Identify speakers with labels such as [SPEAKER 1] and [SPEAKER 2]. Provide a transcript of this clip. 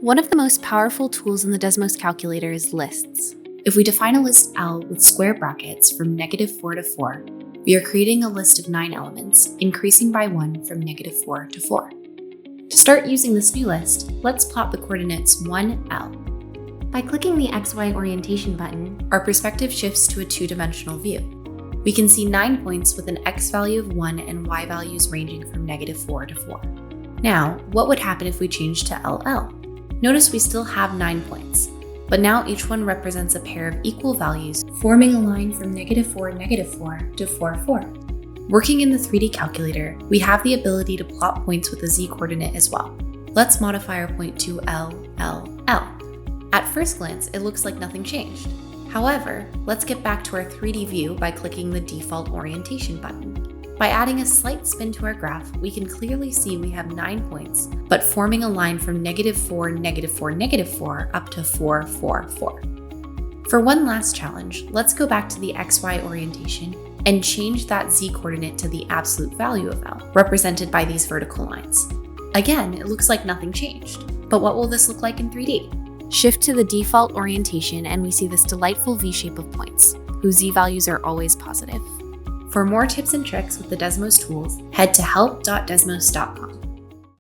[SPEAKER 1] One of the most powerful tools in the Desmos calculator is lists. If we define a list L with square brackets from -4 to 4, we are creating a list of 9 elements, increasing by 1 from -4 to 4. To start using this new list, let's plot the coordinates 1, L. By clicking the XY orientation button, our perspective shifts to a two-dimensional view. We can see 9 points with an X value of 1 and Y values ranging from -4 to 4. Now, what would happen if we changed to LL? Notice we still have 9 points, but now each one represents a pair of equal values, forming a line from -4, -4 to 4, 4. Working in the 3D calculator, we have the ability to plot points with a Z coordinate as well. Let's modify our point to L, L, L. At first glance, it looks like nothing changed. However, let's get back to our 3D view by clicking the default orientation button. By adding a slight spin to our graph, we can clearly see we have 9 points, but forming a line from -4, -4, -4 up to 4, 4, 4. For one last challenge, let's go back to the XY orientation and change that Z coordinate to the absolute value of L, represented by these vertical lines. Again, it looks like nothing changed, but what will this look like in 3D? Shift to the default orientation and we see this delightful V shape of points, whose Z values are always positive. For more tips and tricks with the Desmos tools, head to help.desmos.com.